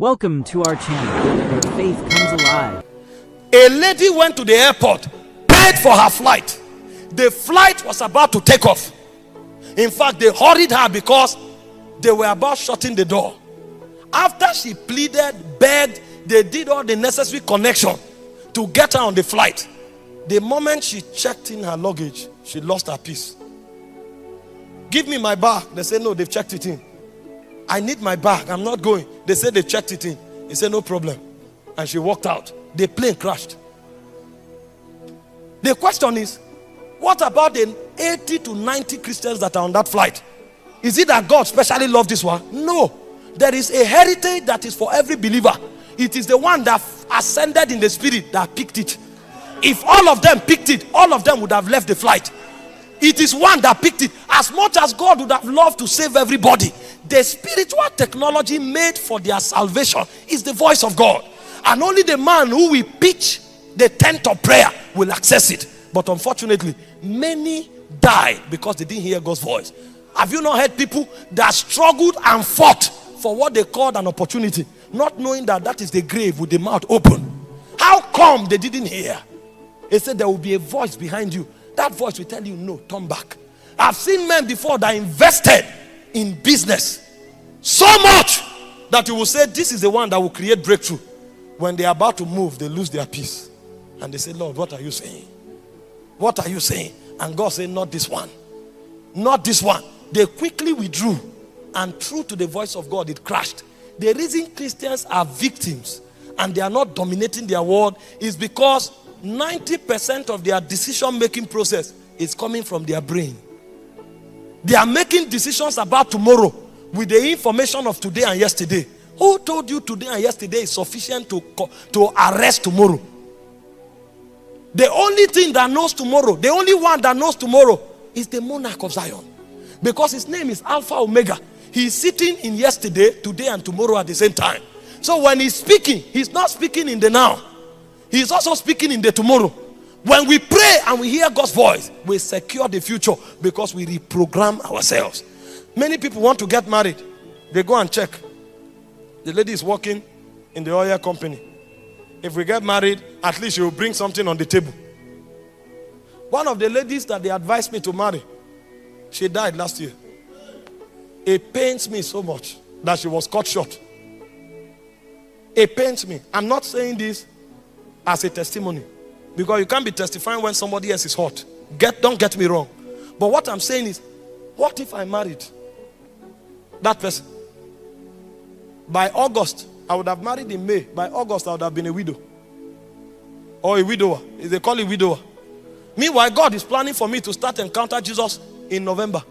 Welcome to our channel, where faith comes alive. A lady went to the airport, paid for her flight. The flight was about to take off. In fact, they hurried her because they were about shutting the door. After she pleaded, begged, they did all the necessary connection to get her on the flight. The moment she checked in her luggage, she lost her peace. Give me my bag. They said, no, they've checked it in. I need my bag. I'm not going. They said they checked it in. He said, no problem. And she walked out. The plane crashed. The question is, what about the 80 to 90 Christians that are on that flight? Is it that God specially loved this one? No. There is a heritage that is for every believer. It is the one that ascended in the spirit that picked it. If all of them picked it, all of them would have left the flight. It is one that picked it. As much as God would have loved to save everybody, the spiritual technology made for their salvation is the voice of God. And only the man who will pitch the tent of prayer will access it. But unfortunately, many died because they didn't hear God's voice. Have you not heard people that struggled and fought for what they called an opportunity, not knowing that that is the grave with the mouth open? How come they didn't hear? They said there will be a voice behind you. That voice will tell you, no, turn back. I've seen men before that invested in business so much that you will say, this is the one that will create breakthrough. When they are about to move, they lose their peace. And they say, Lord, what are you saying? What are you saying? And God said, not this one. Not this one. They quickly withdrew. And true to the voice of God, it crashed. The reason Christians are victims and they are not dominating their world is because 90% of their decision-making process is coming from their brain. They are making decisions about tomorrow with the information of today and yesterday. Who told you today and yesterday is sufficient to arrest tomorrow? The only thing that knows tomorrow, the only one that knows tomorrow is the monarch of Zion. Because his name is Alpha Omega. He is sitting in yesterday, today and tomorrow at the same time. So when he's speaking, he's not speaking in the now. He's also speaking in the tomorrow. When we pray and we hear God's voice, we secure the future because we reprogram ourselves. Many people want to get married. They go and check. The lady is working in the oil company. If we get married, at least she will bring something on the table. One of the ladies that they advised me to marry, she died last year. It pains me so much that she was cut short. It pains me. I'm not saying this as a testimony, because you can't be testifying when somebody else is hurt. Don't get me wrong. But what I'm saying is, what if I married that person? By August, I would have married in May. By August, I would have been a widow. Or a widower. They call it widower. Meanwhile, God is planning for me to start encounter Jesus in November.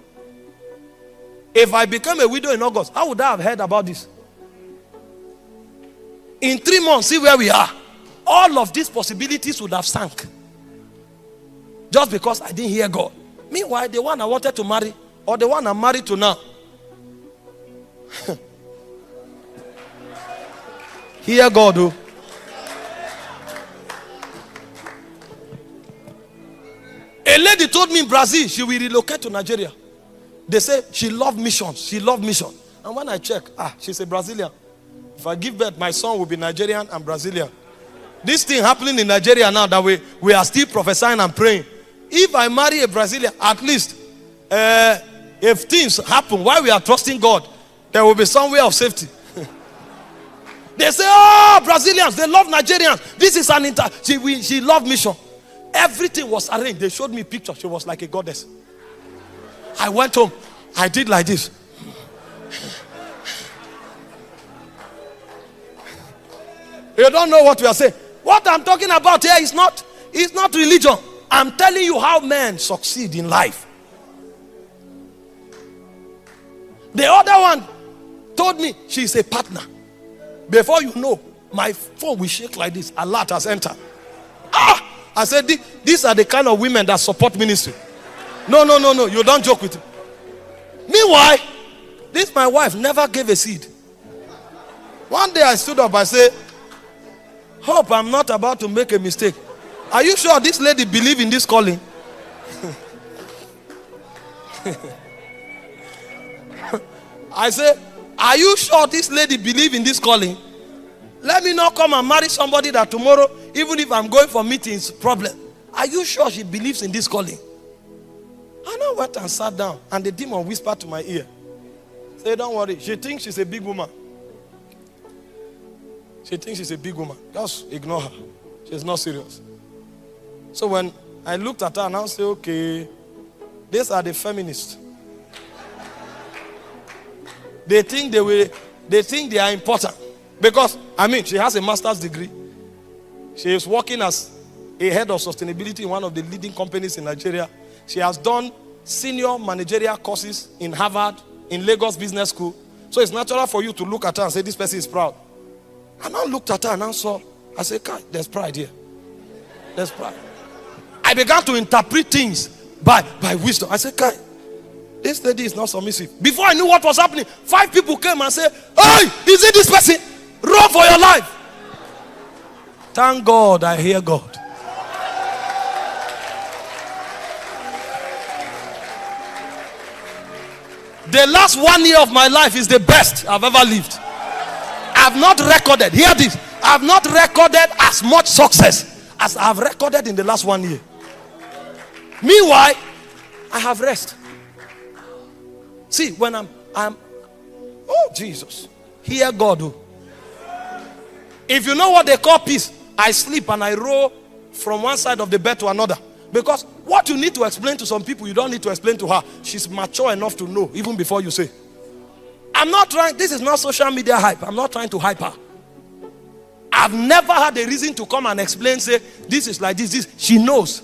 If I became a widow in August, how would I have heard about this? In 3 months, see where we are. All of these possibilities would have sunk. Just because I didn't hear God. Meanwhile, the one I wanted to marry, or the one I'm married to now, hear God, oh. A lady told me in Brazil she will relocate to Nigeria. They say she loved missions. She loved mission. And when I check, she's a Brazilian. If I give birth, my son will be Nigerian and Brazilian. This thing happening in Nigeria now that we are still prophesying and praying. If I marry a Brazilian, at least, if things happen while we are trusting God, there will be some way of safety. They say, oh, Brazilians, they love Nigerians. This is an she loved mission. Everything was arranged. They showed me pictures. She was like a goddess. I went home. I did like this. You don't know what we are saying. What I'm talking about here is not religion. I'm telling you how men succeed in life. The other one told me she's a partner. Before you know, my phone will shake like this. A lot has entered. I said, these are the kind of women that support ministry. No. You don't joke with it. Meanwhile, this my wife never gave a seed. One day I stood up. I said, hope I'm not about to make a mistake. Are you sure this lady believes in this calling? I said, are you sure this lady believes in this calling? Let me not come and marry somebody that tomorrow, even if I'm going for meetings, problem. Are you sure she believes in this calling? And I went and sat down, and the demon whispered to my ear. Say, don't worry. She thinks she's a big woman. She thinks she's a big woman. Just ignore her. She's not serious. So when I looked at her and I said, okay, these are the feminists. They think they are important. Because, she has a master's degree. She is working as a head of sustainability in one of the leading companies in Nigeria. She has done senior managerial courses in Harvard, in Lagos Business School. So it's natural for you to look at her and say, this person is proud. And I looked at her and I saw, I said, Kai, there's pride here. There's pride. I began to interpret things by wisdom. I said, Kai, this lady is not submissive. Before I knew what was happening, 5 people came and said, hey, is it this person? Run for your life. Thank God I hear God. The last 1 year of my life is the best I've ever lived. I've not recorded, hear this, I've not recorded as much success as I've recorded in the last 1 year. Meanwhile, I have rest. See, when I'm oh Jesus, hear God. Oh. If you know what they call peace, I sleep and I roll from one side of the bed to another. Because what you need to explain to some people, you don't need to explain to her. She's mature enough to know even before you say. I'm not trying, this is not social media hype. I'm not trying to hype her. I've never had a reason to come and explain, say, this is like this. She knows.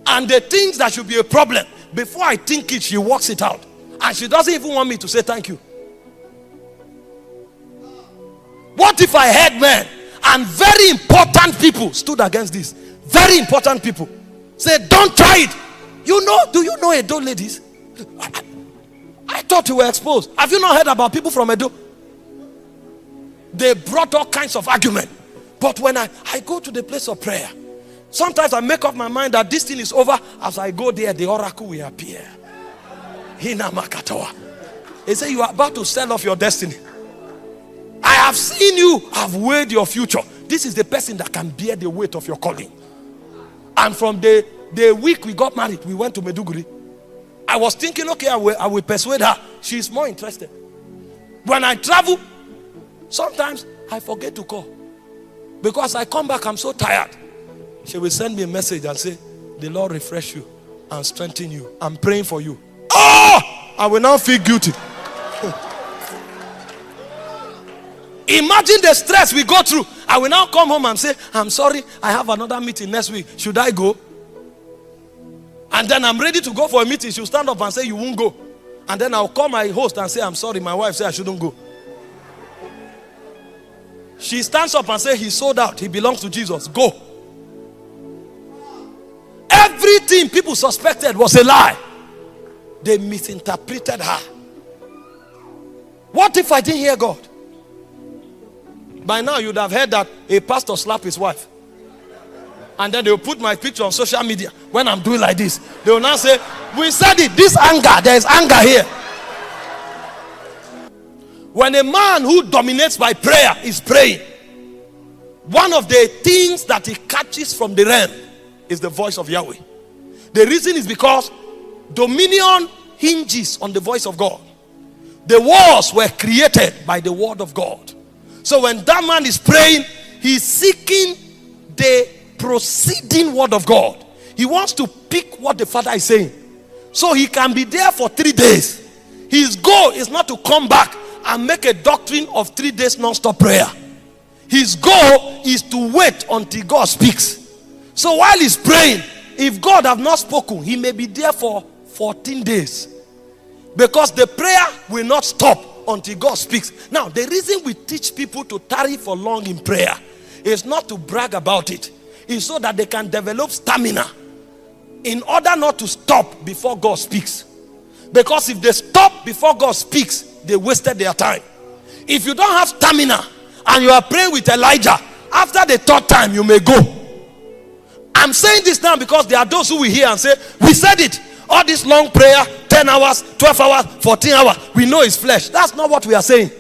And the things that should be a problem, before I think it, she works it out. And she doesn't even want me to say thank you. What if I had men and very important people stood against this? Very important people say, don't try it. Do you know Edo ladies? I thought you were exposed. Have you not heard about people from Edo? They brought all kinds of argument. But when I go to the place of prayer, sometimes I make up my mind that this thing is over. As I go there, the oracle will appear. Hina Makatawa. They say, you are about to sell off your destiny. I have seen you have weighed your future. This is the person that can bear the weight of your calling. And from the week we got married, we went to Meduguri. I was thinking, okay, I will persuade her. She's more interested. When I travel, sometimes I forget to call. Because I come back, I'm so tired. She will send me a message and say, the Lord refresh you and strengthen you. I'm praying for you. Oh! I will now feel guilty. Imagine the stress we go through. I will now come home and say, I'm sorry, I have another meeting next week. Should I go? And then I'm ready to go for a meeting. She'll stand up and say, you won't go. And then I'll call my host and say, I'm sorry, my wife said I shouldn't go. She stands up and says, he sold out. He belongs to Jesus. Go. Everything people suspected was a lie. They misinterpreted her. What if I didn't hear God? By now you'd have heard that a pastor slapped his wife. And then they'll put my picture on social media. When I'm doing like this, they will now say, we said it, this anger, there is anger here. When a man who dominates by prayer is praying, one of the things that he catches from the realm is the voice of Yahweh. The reason is because dominion hinges on the voice of God. The walls were created by the word of God. So when that man is praying, he's seeking the proceeding word of God. He wants to pick what the Father is saying, so he can be there for 3 days. His goal is not to come back and make a doctrine of 3 days non-stop prayer. His goal is to wait until God speaks. So while he's praying, if God have not spoken, he may be there for 14 days. Because the prayer will not stop until God speaks. Now, the reason we teach people to tarry for long in prayer is not to brag about it. It's so that they can develop stamina in order not to stop before God speaks. Because if they stop before God speaks, they wasted their time. If you don't have stamina and you are praying with Elijah, after the 3rd time you may go. I'm saying this now because there are those who will hear and say, we said it. All this long prayer, 10 hours, 12 hours, 14 hours, we know it's flesh. That's not what we are saying.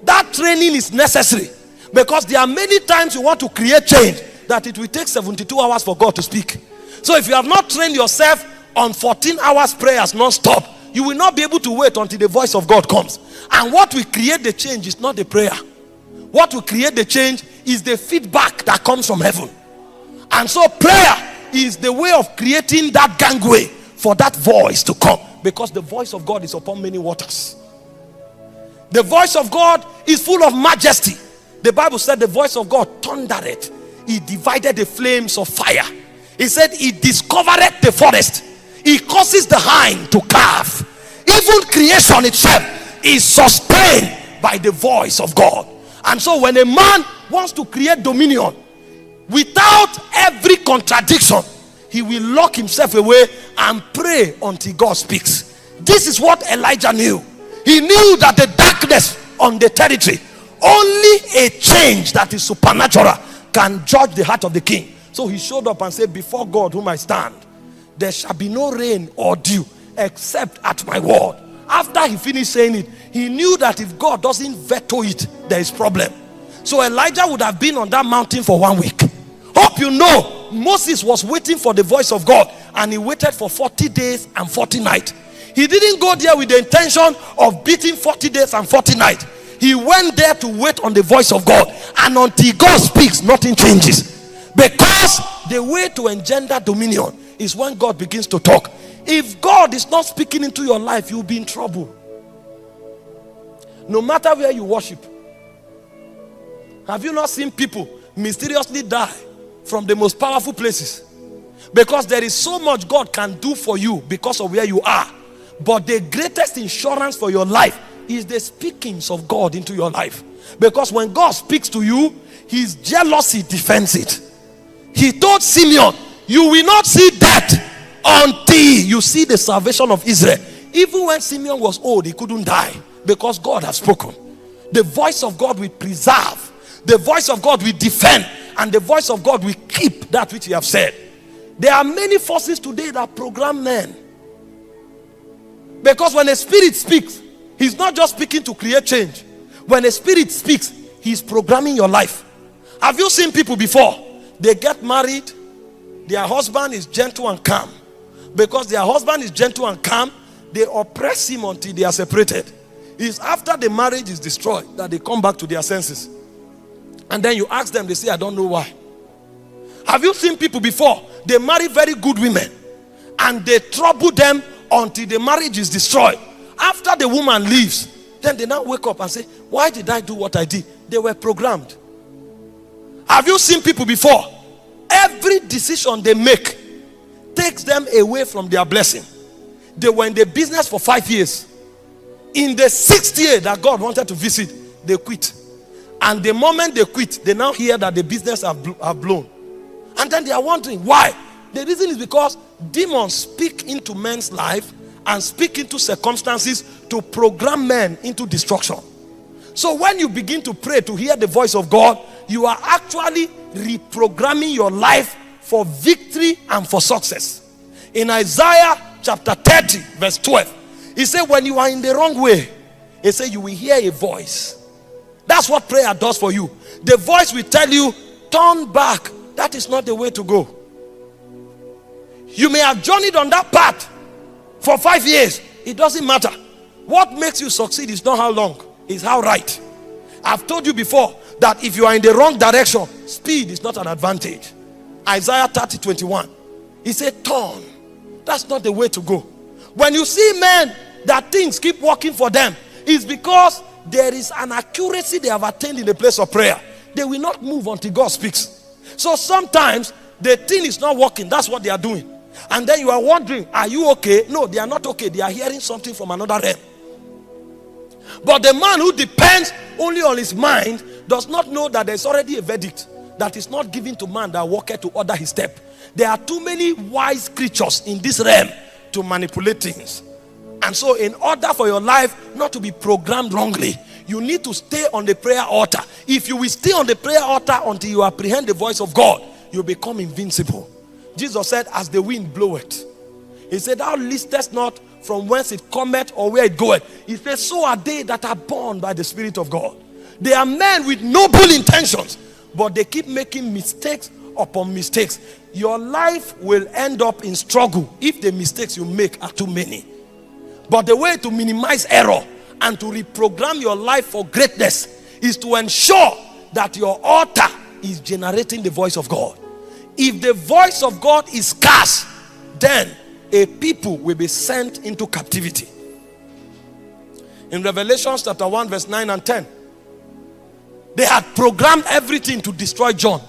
That training is necessary, because there are many times you want to create change that it will take 72 hours for God to speak. So if you have not trained yourself on 14 hours prayers non-stop, you will not be able to wait until the voice of God comes. And what will create the change is not the prayer. What will create the change is the feedback that comes from heaven. And so prayer is the way of creating that gangway for that voice to come, because the voice of God is upon many waters. The voice of God is full of majesty. The Bible said the voice of God thundered. He divided the flames of fire. He said he discovered the forest. He causes the hind to calve. Even creation itself is sustained by the voice of God. And so when a man wants to create dominion, without every contradiction, he will lock himself away and pray until God speaks. This is what Elijah knew. He knew that the darkness on the territory, only a change that is supernatural can judge the heart of the king. So he showed up and said, before God whom I stand, there shall be no rain or dew except at my word. After he finished saying it, he knew that if God doesn't veto it, there is problem. So Elijah would have been on that mountain for 1 week. Hope you know, Moses was waiting for the voice of God, and he waited for 40 days and 40 nights. He didn't go there with the intention of beating 40 days and 40 nights. He went there to wait on the voice of God, and until God speaks, nothing changes. Because the way to engender dominion is when God begins to talk. If God is not speaking into your life, you'll be in trouble. No matter where you worship. Have you not seen people mysteriously die from the most powerful places? Because there is so much God can do for you because of where you are. But the greatest insurance for your life is the speakings of God into your life. Because when God speaks to you, his jealousy defends it. He told Simeon, you will not see death until you see the salvation of Israel. Even when Simeon was old, he couldn't die, because God has spoken. The voice of God will preserve. The voice of God will defend. And the voice of God will keep that which he has said. There are many forces today that program men. Because when a spirit speaks, he's not just speaking to create change. When a spirit speaks, he's programming your life. Have you seen people before? They get married, their husband is gentle and calm. Because their husband is gentle and calm, they oppress him until they are separated. It's after the marriage is destroyed that they come back to their senses. And then you ask them, they say, I don't know why. Have you seen people before? They marry very good women, and they trouble them until the marriage is destroyed. After the woman leaves, then they now wake up and say, why did I do what I did? They were programmed. Have you seen people before? Every decision they make takes them away from their blessing. They were in the business for 5 years. In the 6th year that God wanted to visit, they quit. And the moment they quit, they now hear that the business have blown. And then they are wondering why. The reason is because demons speak into men's life and speak into circumstances to program men into destruction. So when you begin to pray to hear the voice of God, you are actually reprogramming your life for victory and for success. In Isaiah chapter 30 verse 12, he said, when you are in the wrong way, he said you will hear a voice. That's what prayer does for you. The voice will tell you, turn back. That is not the way to go. You may have journeyed on that path for 5 years. It doesn't matter. What makes you succeed is not how long, it's how right. I've told you before that if you are in the wrong direction, speed is not an advantage. Isaiah 30:21. He said, turn. That's not the way to go. When you see men that things keep working for them, it's because there is an accuracy they have attained in the place of prayer. They will not move until God speaks. So sometimes the thing is not working. That's what they are doing. And then you are wondering, are you okay? No, they are not okay. They are hearing something from another realm. But the man who depends only on his mind does not know that there's already a verdict that is not given to man that walketh to order his step. There are too many wise creatures in this realm to manipulate things. And so in order for your life not to be programmed wrongly, you need to stay on the prayer altar. If you will stay on the prayer altar until you apprehend the voice of God, you become invincible. Jesus said, as the wind bloweth. He said, thou listest not from whence it cometh or where it goeth. He said, so are they that are born by the Spirit of God. They are men with noble intentions, but they keep making mistakes upon mistakes. Your life will end up in struggle if the mistakes you make are too many. But the way to minimize error and to reprogram your life for greatness is to ensure that your altar is generating the voice of God. If the voice of God is scarce, then a people will be sent into captivity. In Revelation chapter 1 verse 9 and 10, they had programmed everything to destroy John.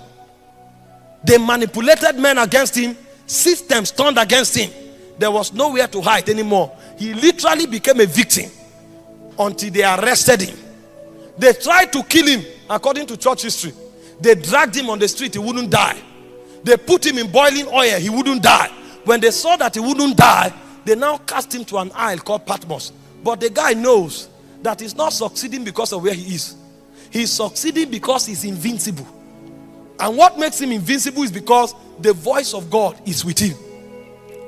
They manipulated men against him. Systems turned against him. There was nowhere to hide anymore. He literally became a victim until they arrested him. They tried to kill him according to church history. They dragged him on the street, he wouldn't die. They put him in boiling oil, he wouldn't die. When they saw that he wouldn't die, they now cast him to an isle called Patmos. But the guy knows that he's not succeeding because of where he is. He's succeeding because he's invincible. And what makes him invincible is because the voice of God is with him.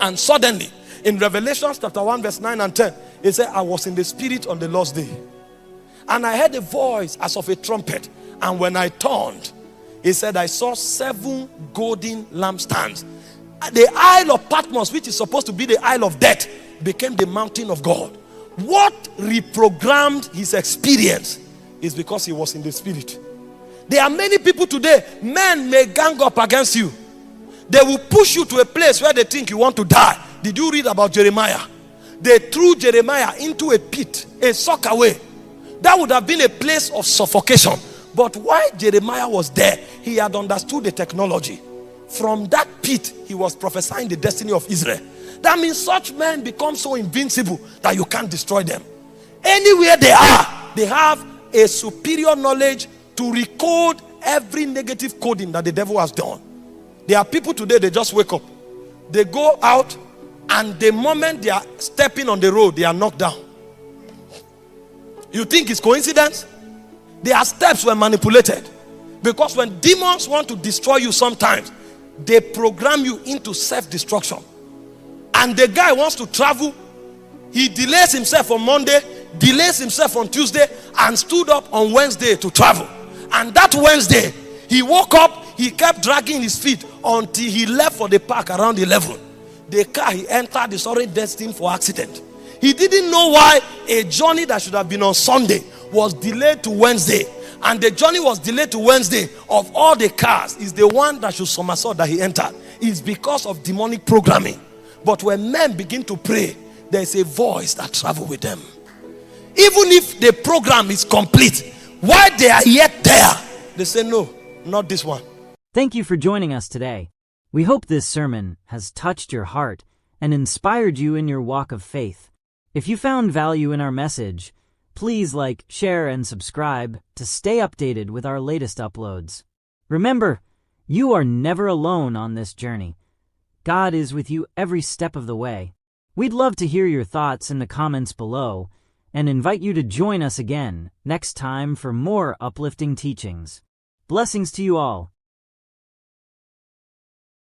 And suddenly, in Revelation chapter 1 verse 9 and 10, it said, I was in the spirit on the Lord's day, and I heard a voice as of a trumpet. And when I turned, it said, I saw 7 golden lampstands. The Isle of Patmos, which is supposed to be the Isle of Death, became the mountain of God. What reprogrammed his experience is because he was in the spirit. There are many people today, men may gang up against you. They will push you to a place where they think you want to die. Did you read about Jeremiah? They threw Jeremiah into a pit, a sock away. That would have been a place of suffocation. But while Jeremiah was there, he had understood the technology. From that pit, he was prophesying the destiny of Israel. That means such men become so invincible that you can't destroy them. Anywhere they are, they have a superior knowledge to recode every negative coding that the devil has done. There are people today, they just wake up. They go out, and the moment they are stepping on the road, they are knocked down. You think it's coincidence? Their steps were manipulated. Because when demons want to destroy you sometimes, they program you into self-destruction. And the guy wants to travel. He delays himself on Monday, delays himself on Tuesday, and stood up on Wednesday to travel. And that Wednesday, he woke up, he kept dragging his feet until he left for the park around 11. The car he entered is already destined for accident. He didn't know why a journey that should have been on Sunday was delayed to Wednesday. And the journey was delayed to Wednesday. Of all the cars, is the one that should somersault that he entered. It's because of demonic programming. But when men begin to pray, there is a voice that travels with them. Even if the program is complete, while they are yet there, they say, no, not this one. Thank you for joining us today. We hope this sermon has touched your heart and inspired you in your walk of faith. If you found value in our message, please like, share, and subscribe to stay updated with our latest uploads. Remember, you are never alone on this journey. God is with you every step of the way. We'd love to hear your thoughts in the comments below and invite you to join us again next time for more uplifting teachings. Blessings to you all.